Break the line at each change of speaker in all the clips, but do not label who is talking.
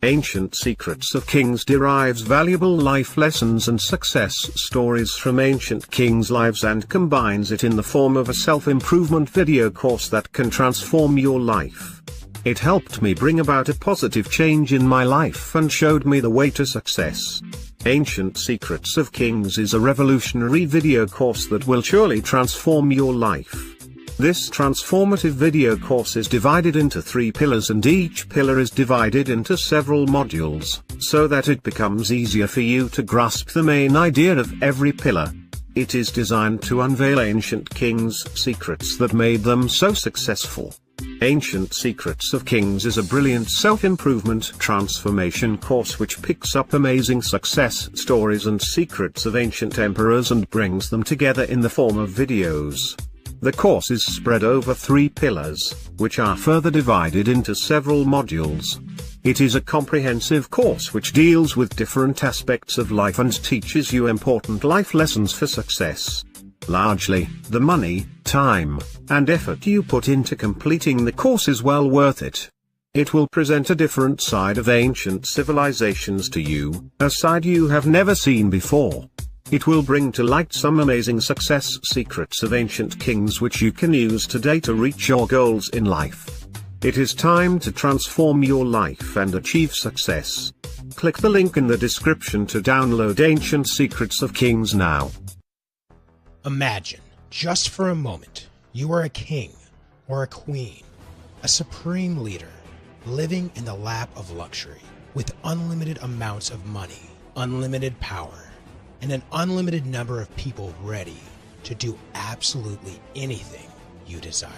Ancient Secrets of Kings derives valuable life lessons and success stories from ancient kings' lives and combines it in the form of a self-improvement video course that can transform your life. It helped me bring about a positive change in my life and showed me the way to success. Ancient Secrets of Kings is a revolutionary video course that will surely transform your life. This transformative video course is divided into 3 pillars, and each pillar is divided into several modules, so that it becomes easier for you to grasp the main idea of every pillar. It is designed to unveil ancient kings' secrets that made them so successful. Ancient Secrets of Kings is a brilliant self-improvement transformation course which picks up amazing success stories and secrets of ancient emperors and brings them together in the form of videos. The course is spread over 3 pillars, which are further divided into several modules. It is a comprehensive course which deals with different aspects of life and teaches you important life lessons for success. Largely, the money, time, and effort you put into completing the course is well worth it. It will present a different side of ancient civilizations to you, a side you have never seen before. It will bring to light some amazing success secrets of ancient kings which you can use today to reach your goals in life. It is time to transform your life and achieve success. Click the link in the description to download Ancient Secrets of Kings now.
Imagine, just for a moment, you are a king or a queen, a supreme leader, living in the lap of luxury, with unlimited amounts of money, unlimited power, and an unlimited number of people ready to do absolutely anything you desire,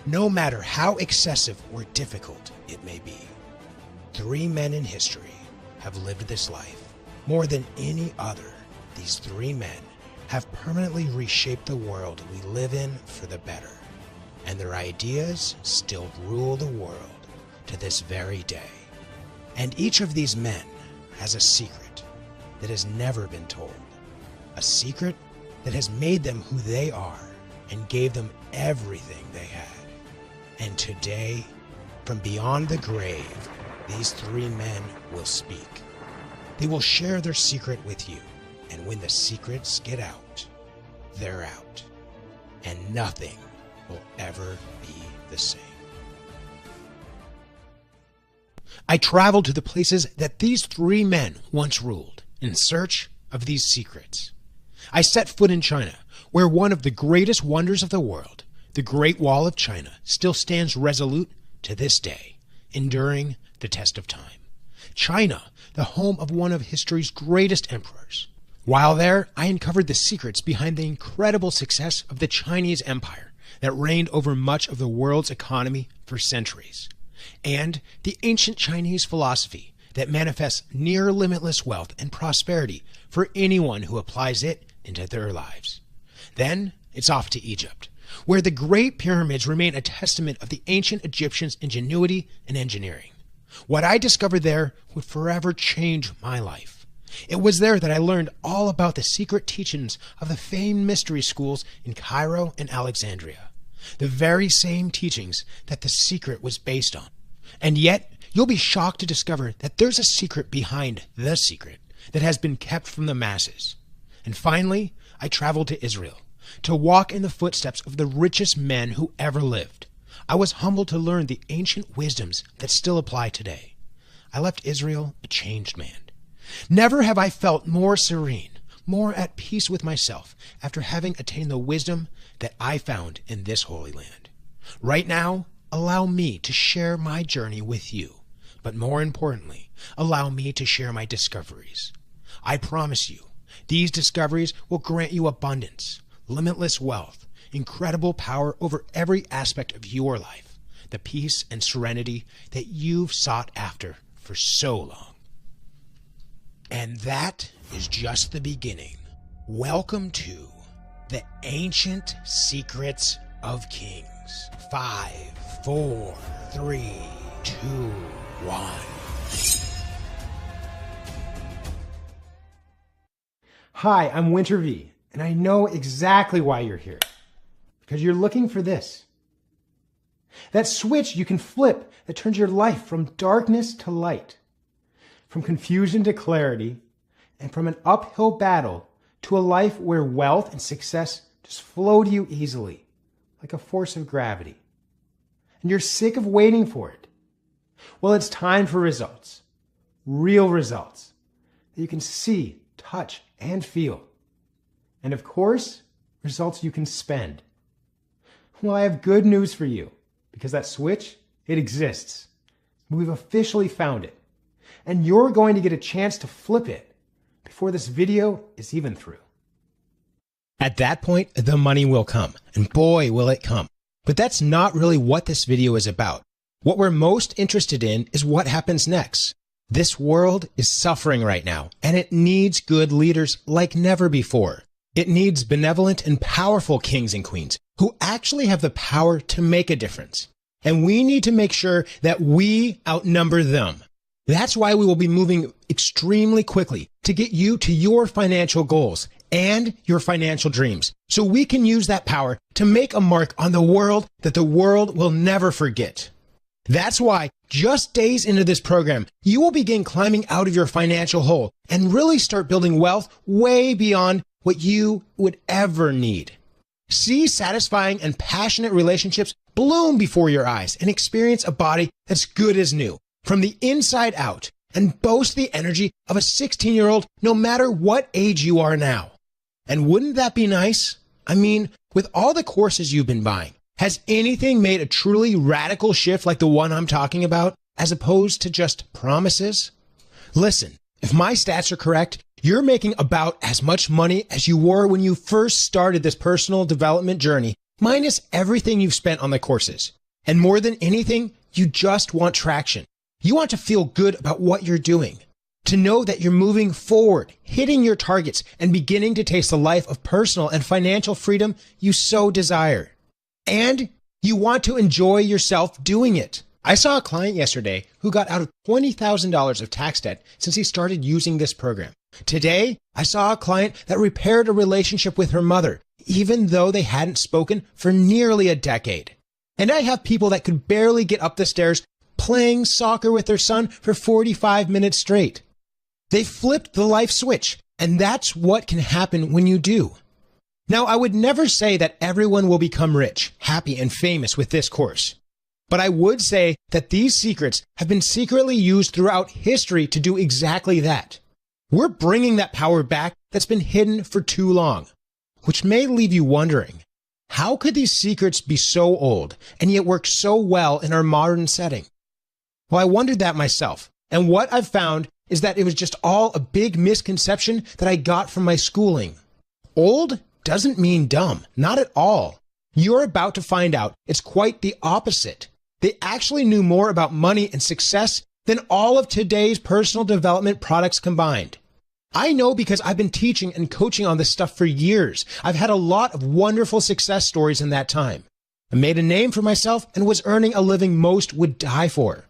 no matter how excessive or difficult it may be. 3 men in history have lived this life. More than any other, these 3 men have permanently reshaped the world we live in for the better, and their ideas still rule the world to this very day. And each of these men has a secret that has never been told, a secret that has made them who they are and gave them everything they had. And today, from beyond the grave, these 3 men will speak. They will share their secret with you. And when the secrets get out, they're out. And nothing will ever be the same. I traveled to the places that these 3 men once ruled in search of these secrets. I set foot in China, where one of the greatest wonders of the world, the Great Wall of China, still stands resolute to this day, enduring the test of time. China, the home of one of history's greatest emperors. While there, I uncovered the secrets behind the incredible success of the Chinese Empire that reigned over much of the world's economy for centuries, and the ancient Chinese philosophy that manifests near limitless wealth and prosperity for anyone who applies it into their lives. Then it's off to Egypt, where the Great Pyramids remain a testament of the ancient Egyptians' ingenuity and engineering. What I discovered there would forever change my life. It was there that I learned all about the secret teachings of the famed mystery schools in Cairo and Alexandria, the very same teachings that the secret was based on. And yet, you'll be shocked to discover that there's a secret behind the secret that has been kept from the masses. And finally, I traveled to Israel to walk in the footsteps of the richest men who ever lived. I was humbled to learn the ancient wisdoms that still apply today. I left Israel a changed man. Never have I felt more serene, more at peace with myself after having attained the wisdom that I found in this holy land. Right now, allow me to share my journey with you, but more importantly, allow me to share my discoveries. I promise you, these discoveries will grant you abundance, limitless wealth, incredible power over every aspect of your life, the peace and serenity that you've sought after for so long. And that is just the beginning. Welcome to the Ancient Secrets of Kings. 5, 4, 3, 2, 1.
Hi, I'm Winter V, and I know exactly why you're here. Because you're looking for this. That switch you can flip that turns your life from darkness to light. from confusion to clarity, and from an uphill battle to a life where wealth and success just flow to you easily, like a force of gravity. And you're sick of waiting for it. Well, it's time for results. Real results that you can see, touch, and feel. And of course, results you can spend. Well, I have good news for you, because that switch, it exists. We've officially found it. And you're going to get a chance to flip it before this video is even through.
At that point, the money will come, and boy, will it come. But that's not really what this video is about. What we're most interested in is what happens next. This world is suffering right now, and it needs good leaders like never before. It needs benevolent and powerful kings and queens who actually have the power to make a difference. And we need to make sure that we outnumber them. That's why we will be moving extremely quickly to get you to your financial goals and your financial dreams, so we can use that power to make a mark on the world that the world will never forget. That's why, just days into this program, you will begin climbing out of your financial hole and really start building wealth way beyond what you would ever need. See satisfying and passionate relationships bloom before your eyes and experience a body that's good as new, from the inside out, and boast the energy of a 16-year-old no matter what age you are now. And wouldn't that be nice? I mean, with all the courses you've been buying, has anything made a truly radical shift like the one I'm talking about, as opposed to just promises? Listen, if my stats are correct, you're making about as much money as you were when you first started this personal development journey, minus everything you've spent on the courses. And more than anything, you just want traction. You want to feel good about what you're doing, to know that you're moving forward, hitting your targets, and beginning to taste the life of personal and financial freedom you so desire. And you want to enjoy yourself doing it. I saw a client yesterday who got out of $20,000 of tax debt since he started using this program. Today, I saw a client that repaired a relationship with her mother, even though they hadn't spoken for nearly a decade. And I have people that could barely get up the stairs playing soccer with their son for 45 minutes straight. They flipped the life switch, and that's what can happen when you do. Now, I would never say that everyone will become rich, happy, and famous with this course. But I would say that these secrets have been secretly used throughout history to do exactly that. We're bringing that power back that's been hidden for too long, which may leave you wondering, how could these secrets be so old and yet work so well in our modern setting? Well, I wondered that myself, and what I've found is that it was just all a big misconception that I got from my schooling. Old doesn't mean dumb, not at all. You're about to find out it's quite the opposite. They actually knew more about money and success than all of today's personal development products combined. I know because I've been teaching and coaching on this stuff for years. I've had a lot of wonderful success stories in that time. I made a name for myself and was earning a living most would die for.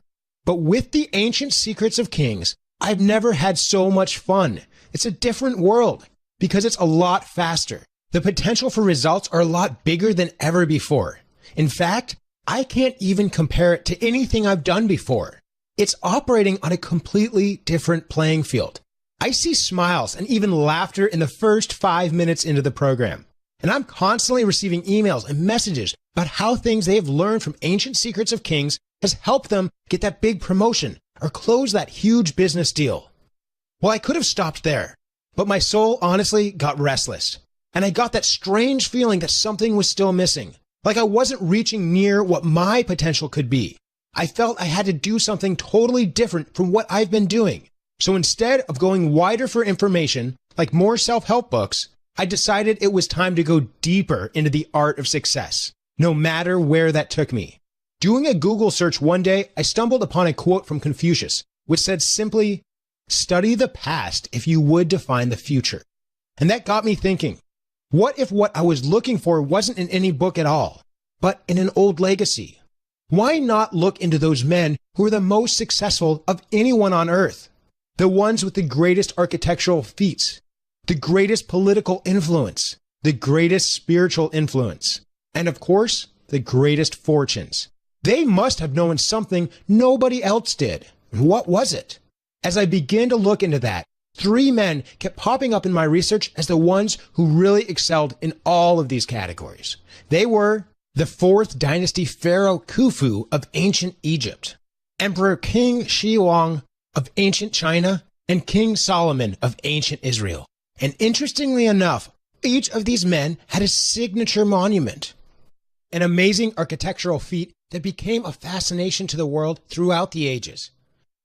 But with the ancient secrets of kings, I've never had so much fun. It's a different world because it's a lot faster. The potential for results are a lot bigger than ever before. In fact, I can't even compare it to anything I've done before. It's operating on a completely different playing field. I see smiles and even laughter in the first 5 minutes into the program. And I'm constantly receiving emails and messages about how things they have learned from ancient secrets of kings has helped them get that big promotion or close that huge business deal. Well, I could have stopped there, but my soul honestly got restless. And I got that strange feeling that something was still missing, like I wasn't reaching near what my potential could be. I felt I had to do something totally different from what I've been doing. So instead of going wider for information, like more self-help books, I decided it was time to go deeper into the art of success, no matter where that took me. Doing a Google search one day, I stumbled upon a quote from Confucius, which said simply, "Study the past if you would define the future." And that got me thinking, what if what I was looking for wasn't in any book at all, but in an old legacy? Why not look into those men who are the most successful of anyone on earth? The ones with the greatest architectural feats, the greatest political influence, the greatest spiritual influence, and of course, the greatest fortunes. They must have known something nobody else did. What was it? As I began to look into that, three men kept popping up in my research as the ones who really excelled in all of these categories. They were the 4th dynasty pharaoh Khufu of ancient Egypt, Emperor King Shi Huang of ancient China, and King Solomon of ancient Israel. And interestingly enough, each of these men had a signature monument, an amazing architectural feat that became a fascination to the world throughout the ages.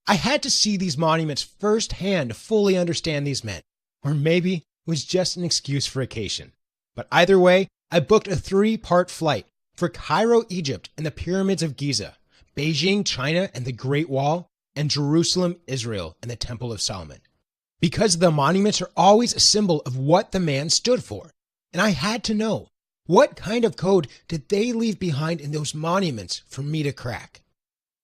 I had to see these monuments firsthand to fully understand these men, or maybe it was just an excuse for vacation. But either way, I booked a 3-part flight for Cairo, Egypt, and the pyramids of Giza, Beijing, China, and the Great Wall, and Jerusalem, Israel, and the Temple of Solomon. Because the monuments are always a symbol of what the man stood for, and I had to know, what kind of code did they leave behind in those monuments for me to crack?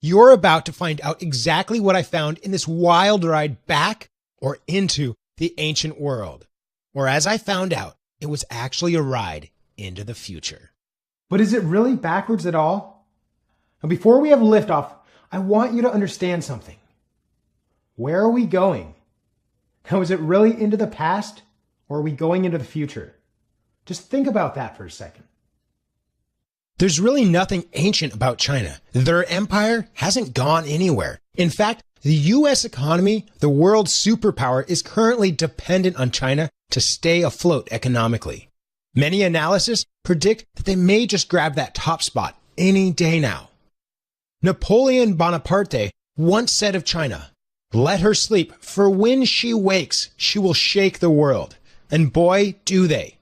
You're about to find out exactly what I found in this wild ride back or into the ancient world. Or as I found out, it was actually a ride into the future.
But is it really backwards at all? Now, before we have liftoff, I want you to understand something. Where are we going? Now, is it really into the past, or are we going into the future? Just think about that for a second.
There's really nothing ancient about China. Their empire hasn't gone anywhere. In fact, the U.S. economy, the world's superpower, is currently dependent on China to stay afloat economically. Many analysts predict that they may just grab that top spot any day now. Napoleon Bonaparte once said of China, "Let her sleep, for when she wakes, she will shake the world." And boy, do they.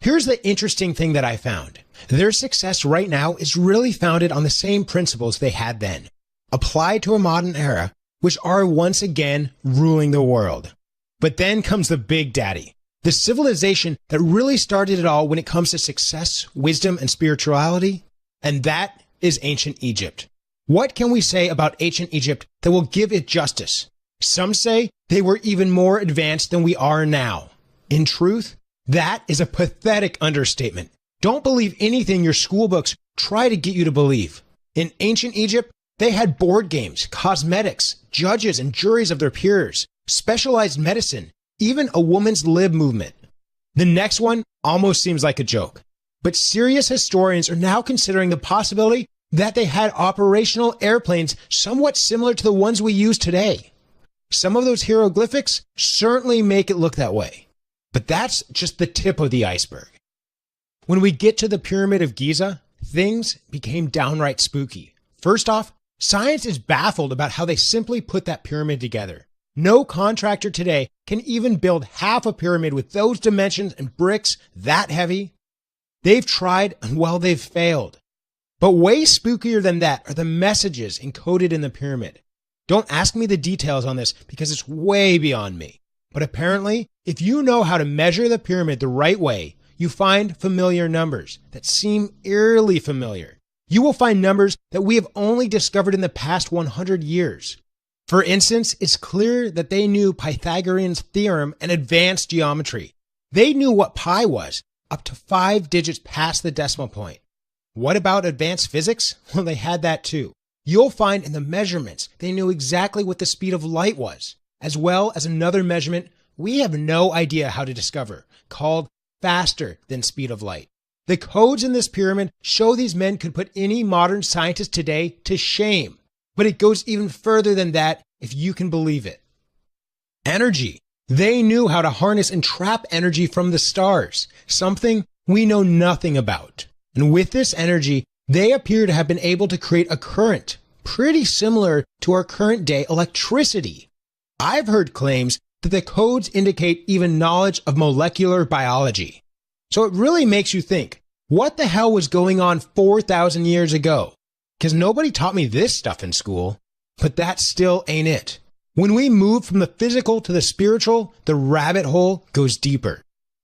Here's the interesting thing that I found. Their success right now is really founded on the same principles they had then, applied to a modern era, which are once again ruling the world. But then comes the big daddy, the civilization that really started it all when it comes to success, wisdom, and spirituality, and that is ancient Egypt. What can we say about ancient Egypt that will give it justice? Some say they were even more advanced than we are now. In truth, that is a pathetic understatement. Don't believe anything your school books try to get you to believe. In ancient Egypt, they had board games, cosmetics, judges and juries of their peers, specialized medicine, even a woman's lib movement. The next one almost seems like a joke, but serious historians are now considering the possibility that they had operational airplanes somewhat similar to the ones we use today. Some of those hieroglyphics certainly make it look that way, but that's just the tip of the iceberg. When we get to the Pyramid of Giza, things became downright spooky. First off, science is baffled about how they simply put that pyramid together. No contractor today can even build half a pyramid with those dimensions and bricks that heavy. They've tried, and well, they've failed. But way spookier than that are the messages encoded in the pyramid. Don't ask me the details on this because it's way beyond me. But apparently, if you know how to measure the pyramid the right way, you find familiar numbers that seem eerily familiar. You will find numbers that we have only discovered in the past 100 years. For instance, it's clear that they knew Pythagorean's theorem and advanced geometry. They knew what pi was, up to 5 digits past the decimal point. What about advanced physics? Well, they had that too. You'll find in the measurements, they knew exactly what the speed of light was, as well as another measurement we have no idea how to discover, called faster than speed of light. The codes in this pyramid show these men could put any modern scientist today to shame, but it goes even further than that if you can believe it. Energy. They knew how to harness and trap energy from the stars, something we know nothing about. And with this energy, they appear to have been able to create a current pretty similar to our current day electricity. I've heard claims that the codes indicate even knowledge of molecular biology. So it really makes you think, what the hell was going on 4,000 years ago? Because nobody taught me this stuff in school, but that still ain't it. When we move from the physical to the spiritual, the rabbit hole goes deeper.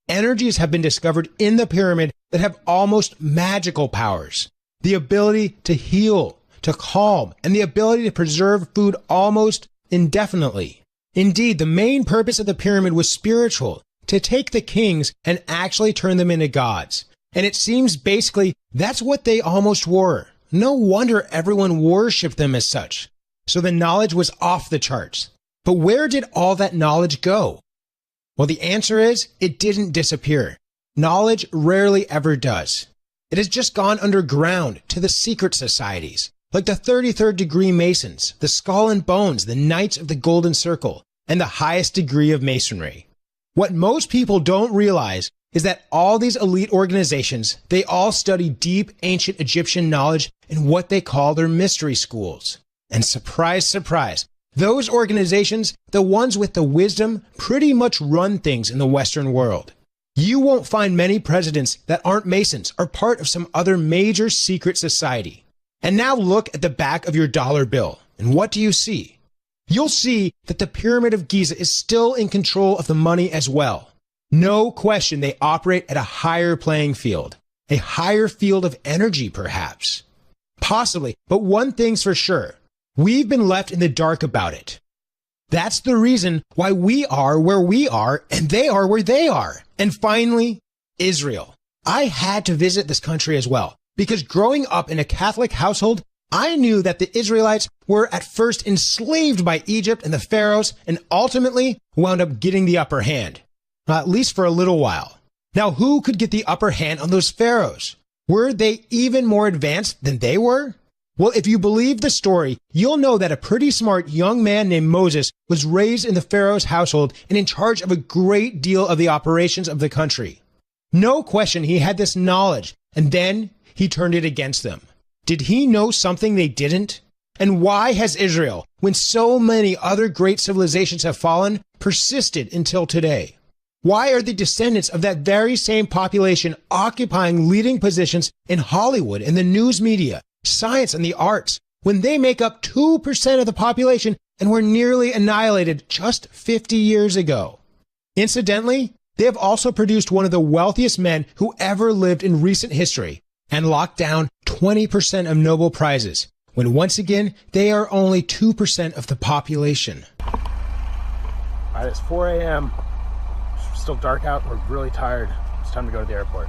Energies have been discovered in the pyramid that have almost magical powers. The ability to heal, to calm, and the ability to preserve food almost indefinitely. Indeed, the main purpose of the pyramid was spiritual, to take the kings and actually turn them into gods. And it seems basically that's what they almost were. No wonder everyone worshipped them as such. So the knowledge was off the charts. But where did all that knowledge go? Well, the answer is it didn't disappear. Knowledge rarely ever does. It has just gone underground to the secret societies, like the 33rd degree Masons, the Skull and Bones, the Knights of the Golden Circle, and the highest degree of Masonry. What most people don't realize is that all these elite organizations, they all study deep ancient Egyptian knowledge in what they call their mystery schools. And surprise, surprise, those organizations, the ones with the wisdom, pretty much run things in the Western world. You won't find many presidents that aren't Masons or part of some other major secret society. And now look at the back of your dollar bill, and what do you see? You'll see that the Pyramid of Giza is still in control of the money as well. No question they operate at a higher playing field, a higher field of energy perhaps. Possibly, but one thing's for sure, we've been left in the dark about it. That's the reason why we are where we are and they are where they are. And finally, Israel. I had to visit this country as well, because growing up in a Catholic household, I knew that the Israelites were at first enslaved by Egypt and the pharaohs and ultimately wound up getting the upper hand. At least for a little while. Now, who could get the upper hand on those pharaohs? Were they even more advanced than they were? Well, if you believe the story, you'll know that a pretty smart young man named Moses was raised in the pharaoh's household and in charge of a great deal of the operations of the country. No question he had this knowledge, and then he turned it against them. Did he know something they didn't? And why has Israel, when so many other great civilizations have fallen, persisted until today? Why are the descendants of that very same population occupying leading positions in Hollywood and the news media, science and the arts, when they make up 2% of the population and were nearly annihilated just 50 years ago? Incidentally, they have also produced one of the wealthiest men who ever lived in recent history and locked down 20% of Nobel Prizes, when once again, they are only 2% of the population.
All right, it's 4 a.m. It's still dark out. We're really tired. It's time to go to the airport.